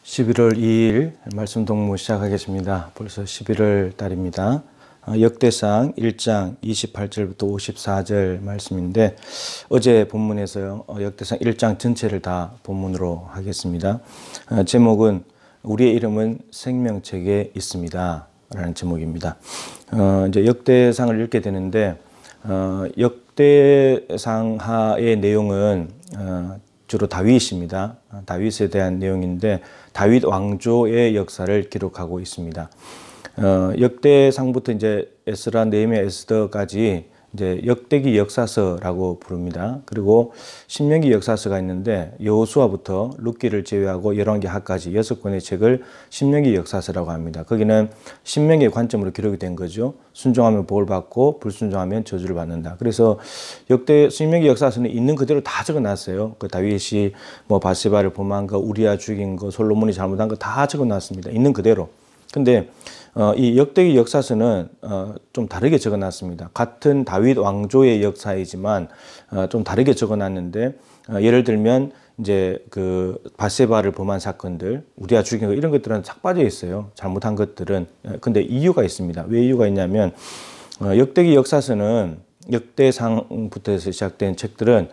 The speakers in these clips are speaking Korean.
11월 2일 말씀 동무 시작하겠습니다. 벌써 11월 달입니다. 역대상 1장 28절부터 54절 말씀인데 어제 본문에서요. 역대상 1장 전체를 다 본문으로 하겠습니다. 제목은 우리의 이름은 생명책에 있습니다. 라는 제목입니다. 이제 역대상을 읽게 되는데 역대상하의 내용은 주로 다윗입니다. 다윗에 대한 내용인데 다윗 왕조의 역사를 기록하고 있습니다. 역대상부터 이제 에스라, 느헤미야, 에스더까지 이제 역대기 역사서라고 부릅니다. 그리고 신명기 역사서가 있는데 여호수아부터 룻기를 제외하고 열왕기 하까지 6권의 책을 신명기 역사서라고 합니다. 거기는 신명기의 관점으로 기록이 된 거죠. 순종하면 복을 받고 불순종하면 저주를 받는다. 그래서 역대 신명기 역사서는 있는 그대로 다 적어놨어요. 그 다윗이 뭐 바세바를 범한 거, 우리야 죽인 거, 솔로몬이 잘못한 거 다 적어놨습니다. 있는 그대로. 근데 이 역대기 역사서는 좀 다르게 적어놨습니다. 같은 다윗 왕조의 역사이지만 좀 다르게 적어놨는데 예를 들면 이제 그 바세바를 범한 사건들, 우리야 죽인 거 이런 것들은 싹 빠져 있어요. 잘못한 것들은. 근데 이유가 있습니다. 왜 이유가 있냐면 역대기 역사서는 역대상부터 해서 시작된 책들은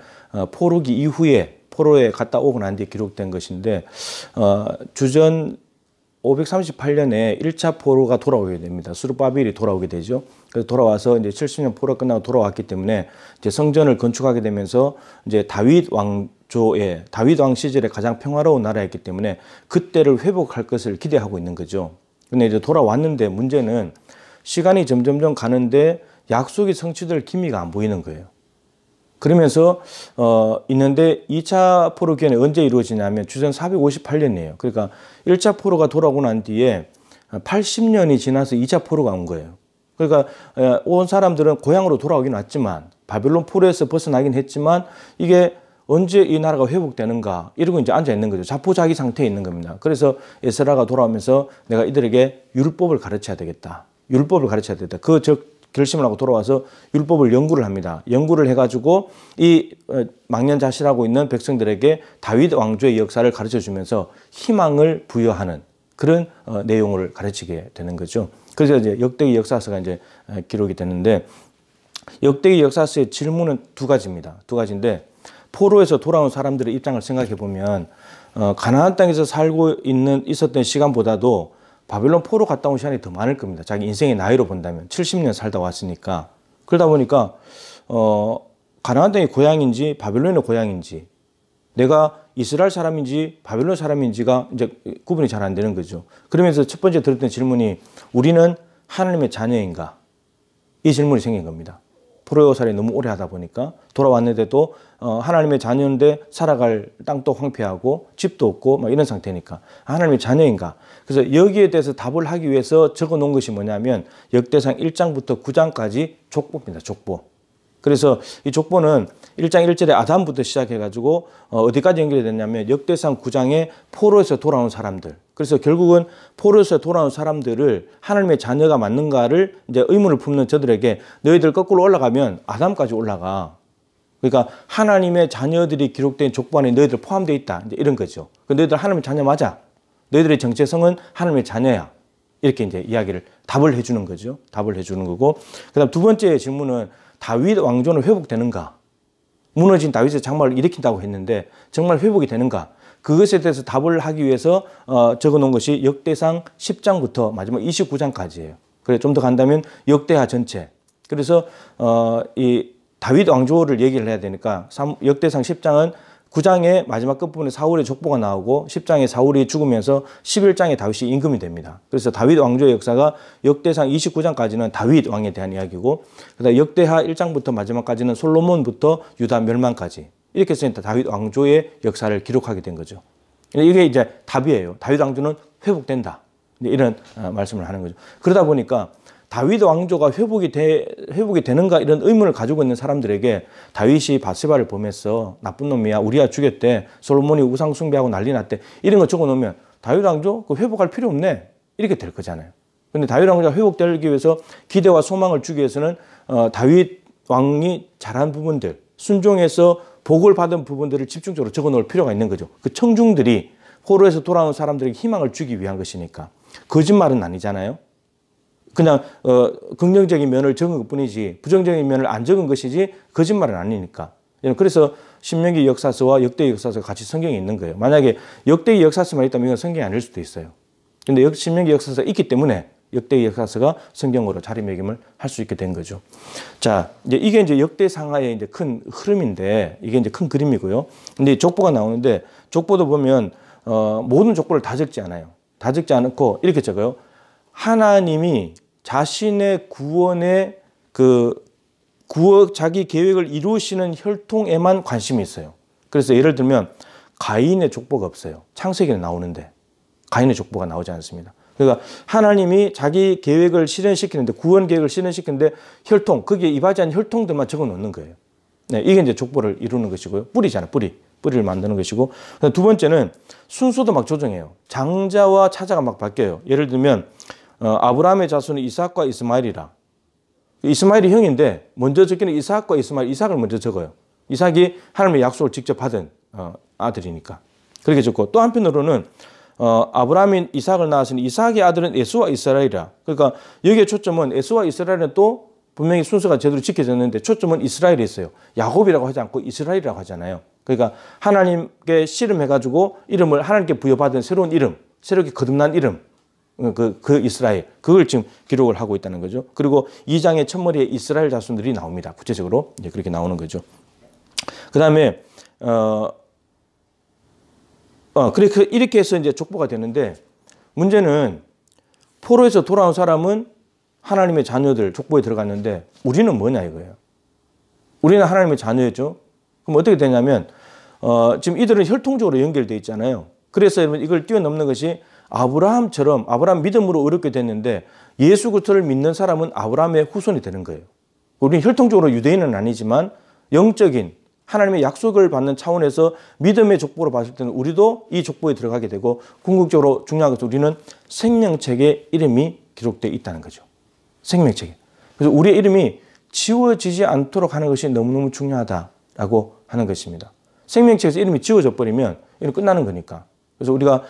포로기 이후에 포로에 갔다 오고 난 뒤에 기록된 것인데 주전 538년에 1차 포로가 돌아오게 됩니다. 스룹바벨이 돌아오게 되죠. 그래서 돌아와서 이제 70년 포로 끝나고 돌아왔기 때문에 이제 성전을 건축하게 되면서 이제 다윗 왕조의 다윗 왕 시절에 가장 평화로운 나라였기 때문에 그때를 회복할 것을 기대하고 있는 거죠. 근데 이제 돌아왔는데 문제는 시간이 점점점 가는데 약속이 성취될 기미가 안 보이는 거예요. 그러면서 있는데 2차 포로 기한이 언제 이루어지냐면 주전 458년이에요. 그러니까 1차 포로가 돌아오고 난 뒤에 80년이 지나서 2차 포로가 온 거예요. 그러니까 온 사람들은 고향으로 돌아오긴 왔지만 바벨론 포로에서 벗어나긴 했지만 이게 언제 이 나라가 회복되는가 이러고 이제 앉아 있는 거죠. 자포자기 상태에 있는 겁니다. 그래서 에스라가 돌아오면서 내가 이들에게 율법을 가르쳐야 되겠다. 율법을 가르쳐야 되겠다. 결심을 하고 돌아와서 율법을 연구를 합니다. 연구를 해가지고 이 망연자실하고 있는 백성들에게 다윗 왕조의 역사를 가르쳐주면서 희망을 부여하는 그런 내용을 가르치게 되는 거죠. 그래서 이제 역대기 역사서가 이제 기록이 되는데 역대기 역사서의 질문은 두 가지입니다. 두 가지인데 포로에서 돌아온 사람들의 입장을 생각해 보면 가나안 땅에서 살고 있었던 시간보다도 바벨론 포로 갔다 온 시간이 더 많을 겁니다. 자기 인생의 나이로 본다면 70년 살다 왔으니까. 그러다 보니까 가나안 땅이 고향인지 바벨론의 고향인지 내가 이스라엘 사람인지 바벨론 사람인지가 이제 구분이 잘 안 되는 거죠. 그러면서 첫 번째 들었던 질문이 우리는 하나님의 자녀인가? 이 질문이 생긴 겁니다. 포로 생활이 너무 오래 하다 보니까 돌아왔는데도 하나님의 자녀인데 살아갈 땅도 황폐하고 집도 없고 막 이런 상태니까 하나님의 자녀인가? 그래서 여기에 대해서 답을 하기 위해서 적어 놓은 것이 뭐냐면 역대상 1장부터 9장까지 족보입니다. 족보. 그래서 이 족보는 1장 1절에 아담부터 시작해가지고 어디까지 연결이 됐냐면 역대상 9장에 포로에서 돌아온 사람들. 그래서 결국은 포로에서 돌아온 사람들을 하나님의 자녀가 맞는가를 이제 의문을 품는 저들에게 너희들 거꾸로 올라가면 아담까지 올라가. 그러니까 하나님의 자녀들이 기록된 족보 안에 너희들 포함되어 있다. 이제 이런 거죠. 너희들 하나님의 자녀 맞아. 너희들의 정체성은 하나님의 자녀야. 이렇게 이제 답을 해주는 거죠. 답을 해주는 거고. 그 다음 두 번째 질문은 다윗 왕조는 회복되는가? 무너진 다윗의 장막을 일으킨다고 했는데 정말 회복이 되는가? 그것에 대해서 답을 하기 위해서 적어 놓은 것이 역대상 10장부터 마지막 29장까지예요. 그래 좀 더 간다면 역대하 전체. 그래서 이 다윗 왕조를 얘기를 해야 되니까 역대상 10장은 9장의 마지막 끝부분에 사울의 족보가 나오고 10장에 사울이 죽으면서 11장에 다윗이 임금이 됩니다. 그래서 다윗 왕조의 역사가 역대상 29장까지는 다윗 왕에 대한 이야기고 그다음 역대하 1장부터 마지막까지는 솔로몬부터 유다 멸망까지 이렇게 해서 다윗 왕조의 역사를 기록하게 된 거죠. 이게 이제 답이에요. 다윗 왕조는 회복된다. 이런 말씀을 하는 거죠. 그러다 보니까 다윗 왕조가 회복이 되는가 이런 의문을 가지고 있는 사람들에게 다윗이 바세바를 범했어. 나쁜 놈이야. 우리야 죽였대. 솔로몬이 우상 숭배하고 난리 났대. 이런 거 적어 놓으면 다윗 왕조 회복할 필요 없네. 이렇게 될 거잖아요. 그런데 다윗 왕조가 회복되기 위해서 기대와 소망을 주기 위해서는 다윗 왕이 잘한 부분들, 순종해서 복을 받은 부분들을 집중적으로 적어 놓을 필요가 있는 거죠. 그 청중들이 포로에서 돌아온 사람들에게 희망을 주기 위한 것이니까. 거짓말은 아니잖아요. 그냥 긍정적인 면을 적은 것뿐이지 부정적인 면을 안 적은 것이지 거짓말은 아니니까. 그래서 신명기 역사서와 역대기 역사서가 같이 성경에 있는 거예요. 만약에 역대기 역사서만 있다면 이건 성경이 아닐 수도 있어요. 근데 신명기 역사서가 있기 때문에 역대기 역사서가 성경으로 자리매김을 할 수 있게 된 거죠. 자, 이게 이제 역대상하의 이제 큰 흐름인데 이게 이제 큰 그림이고요. 근데 족보가 나오는데 족보도 보면 모든 족보를 다 적지 않아요. 다 적지 않고 이렇게 적어요. 하나님이 자신의 구원의 자기 계획을 이루시는 혈통에만 관심이 있어요. 그래서 예를 들면 가인의 족보가 없어요. 창세기는 나오는데 가인의 족보가 나오지 않습니다. 그러니까 하나님이 자기 계획을 실현시키는데 구원 계획을 실현시키는데 혈통, 거기에 이바지한 혈통들만 적어 놓는 거예요. 네, 이게 이제 족보를 이루는 것이고요. 뿌리잖아요. 뿌리를 만드는 것이고. 두 번째는 순서도 막 조정해요. 장자와 차자가 막 바뀌어요. 예를 들면 아브라함의 자손은 이삭과 이스마엘이라. 이스마엘이 형인데 먼저 적기는 이삭과 이스마엘, 이삭을 먼저 적어요. 이삭이 하나님의 약속을 직접 받은 아들이니까. 그렇게 적고 또 한편으로는 아브라함이 이삭을 낳았으니 이삭의 아들은 에서와 이스라엘이라. 그러니까 여기에 초점은 에서와 이스라엘은 또 분명히 순서가 제대로 지켜졌는데 초점은 이스라엘에 있어요. 야곱이라고 하지 않고 이스라엘이라고 하잖아요. 그러니까 하나님께 씨름해가지고 이름을 하나님께 부여받은 새로운 이름, 새롭게 거듭난 이름, 그 이스라엘, 그걸 지금 기록을 하고 있다는 거죠. 그리고 2장의 첫머리에 이스라엘 자손들이 나옵니다. 구체적으로 이제 그렇게 나오는 거죠. 그 다음에 이렇게 해서 이제 족보가 되는데 문제는 포로에서 돌아온 사람은 하나님의 자녀들 족보에 들어갔는데 우리는 뭐냐 이거예요. 우리는 하나님의 자녀죠. 그럼 어떻게 되냐면 지금 이들은 혈통적으로 연결되어 있잖아요. 그래서 여러분 이걸 뛰어넘는 것이 아브라함처럼 아브라함 믿음으로 어렵게 됐는데 예수 그리스도를 믿는 사람은 아브라함의 후손이 되는 거예요. 우리는 혈통적으로 유대인은 아니지만 영적인 하나님의 약속을 받는 차원에서 믿음의 족보로 봤을 때는 우리도 이 족보에 들어가게 되고 궁극적으로 중요한 것은 우리는 생명책에 이름이 기록되어 있다는 거죠. 생명책에. 그래서 우리의 이름이 지워지지 않도록 하는 것이 너무너무 중요하다라고 하는 것입니다. 생명책에서 이름이 지워져 버리면 이건 끝나는 거니까. 그래서 우리가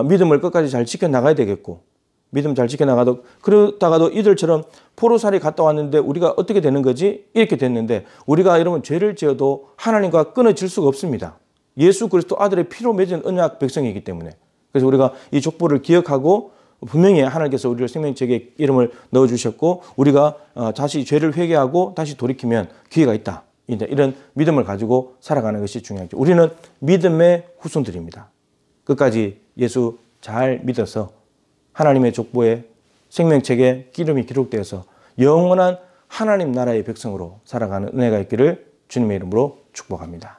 믿음을 끝까지 잘 지켜나가야 되겠고 믿음 잘 지켜나가도 그러다가도 이들처럼 포로살이 갔다 왔는데 우리가 어떻게 되는 거지? 이렇게 됐는데 우리가 여러분 죄를 지어도 하나님과 끊어질 수가 없습니다. 예수 그리스도 아들의 피로 맺은 언약 백성이기 때문에. 그래서 우리가 이 족보를 기억하고 분명히 하나님께서 우리를 생명책에 이름을 넣어주셨고 우리가 다시 죄를 회개하고 다시 돌이키면 기회가 있다. 이런 믿음을 가지고 살아가는 것이 중요하죠. 우리는 믿음의 후손들입니다. 끝까지 예수 잘 믿어서 하나님의 족보에 생명책에 이름이 기록되어서 영원한 하나님 나라의 백성으로 살아가는 은혜가 있기를 주님의 이름으로 축복합니다.